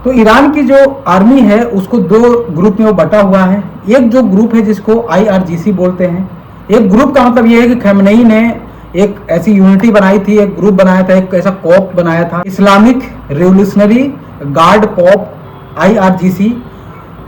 तो ईरान की जो आर्मी है उसको दो ग्रुप में वो बटा हुआ है। एक जो ग्रुप है जिसको IRGC बोलते हैं, एक ग्रुप का मतलब ये है कि खamenei ने एक ऐसी यूनिटी बनाई थी, एक ग्रुप बनाया था, एक ऐसा कॉप बनाया था, Islamic revolutionary guard corps IRGC।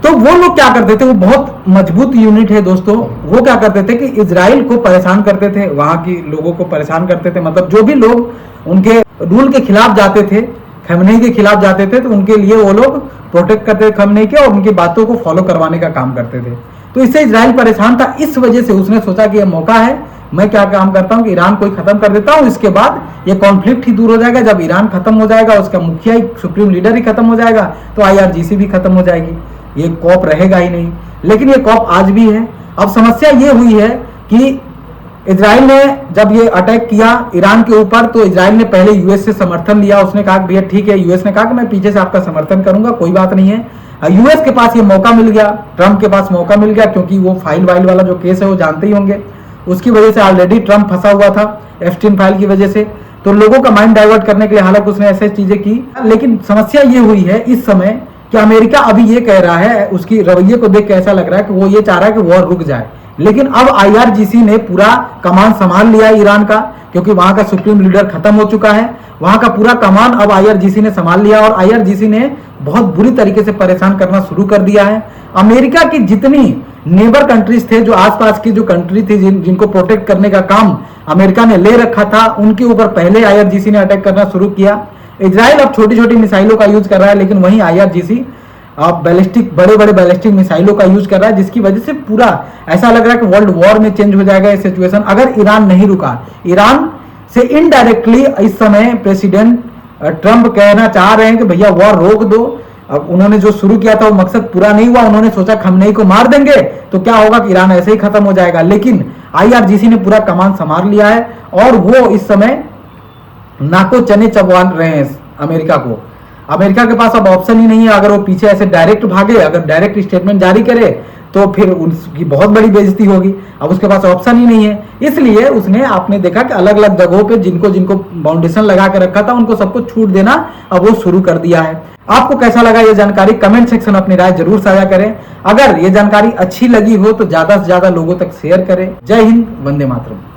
तो वो लोग क्या करते थे, वो बहुत मजबूत यूनिट है दोस्तों। वो क्या करते थे कि इजराइल को परेशान करते थे, वहां के लोगों को परेशान करते थे। मतलब जो भी लोग उनके रूल के खिलाफ जाते थे, खamenei के खिलाफ जाते थे, तो उनके लिए वो लोग प्रोटेक्ट करते थे खamenei के, और उनकी बातों को फॉलो करवाने का काम करते थे। तो इससे इजराइल परेशान था। इस वजह से उसने सोचा कि यह मौका है, मैं क्या काम करता हूं कि ईरान को ही खत्म कर देता हूं। इसके बाद ये कॉन्फ्लिक्ट ही दूर हो जाएगा। जब ईरान खत्म हो जाएगा, उसका मुखिया ही, सुप्रीम लीडर ही खत्म हो जाएगा, तो IRGC भी खत्म हो जाएगी, ये कॉप रहेगा ही नहीं। लेकिन ये कॉप आज भी है। अब समस्या ये हुई है कि इजराइल ने जब ये अटैक किया ईरान के ऊपर, तो इजराइल ने पहले यूएस से समर्थन लिया। उसने कहा भैया ठीक है, यूएस ने कहा कि मैं पीछे से आपका समर्थन करूंगा, कोई बात नहीं है। यूएस के पास ये मौका मिल गया, ट्रंप के पास मौका मिल गया, क्योंकि वो फाइल वाइल वाला जो केस है वो जानते ही होंगे, उसकी वजह से ऑलरेडी ट्रंप फंसा हुआ था एप्स्टीन फाइल की वजह से। तो लोगों का माइंड डाइवर्ट करने के लिए हालांकि उसने ऐसे चीजें की। लेकिन समस्या ये हुई है इस समय कि अमेरिका अभी ये कह रहा है, उसकी रवैये को देख के ऐसा लग रहा है कि वो ये चाह रहा है कि वॉर रुक जाए। लेकिन अब IRGC ने पूरा कमान संभाल लिया ईरान का, क्योंकि वहां का सुप्रीम लीडर खत्म हो चुका है। वहां का पूरा कमान अब IRGC ने संभाल लिया, और IRGC ने बहुत बुरी तरीके से परेशान करना शुरू कर दिया है। अमेरिका की जितनी नेबर कंट्रीज थे, जो आसपास की जो कंट्री थी जिनको प्रोटेक्ट करने का काम अमेरिका ने ले रखा था, उनके ऊपर पहले IRGC ने अटैक करना शुरू किया। इजराइल अब छोटी छोटी मिसाइलों का यूज कर रहा है, लेकिन वहीं IRGC बैलिस्टिक, बड़े बड़े बैलिस्टिक मिसाइलों का यूज कर रहा है, जिसकी वजह से पूरा ऐसा लग रहा है कि वर्ल्ड वॉर में चेंज हो जाएगा ये सिचुएशन, अगर ईरान नहीं रुका। ईरान से इनडायरेक्टली इस समय प्रेसिडेंट ट्रंप कहना चाह रहे हैं कि भैया वॉर रोक दो। अब उन्होंने जो शुरू किया था वो मकसद पूरा नहीं हुआ। उन्होंने सोचा खamenei को मार देंगे तो क्या होगा कि ईरान ऐसे ही खत्म हो जाएगा। लेकिन IRGC ने पूरा कमान संभाल लिया है, और वो इस समय नाको चने चबवा रहे हैं अमेरिका को। अमेरिका के पास अब ऑप्शन ही नहीं है। अगर वो पीछे ऐसे डायरेक्ट भागे, अगर डायरेक्ट स्टेटमेंट जारी करे, तो फिर उसकी बहुत बड़ी बेइज्जती होगी। अब उसके पास ऑप्शन ही नहीं है। इसलिए उसने, आपने देखा कि अलग अलग जगहों पे जिनको जिनको बाउंडेशन लगा के रखा था, उनको सबको छूट देना अब वो शुरू कर दिया है। आपको कैसा लगा ये जानकारी? कमेंट सेक्शन में अपनी राय जरूर साझा करें। अगर ये जानकारी अच्छी लगी हो तो ज्यादा से ज्यादा लोगों तक शेयर करें। जय हिंद, वंदे मातरम।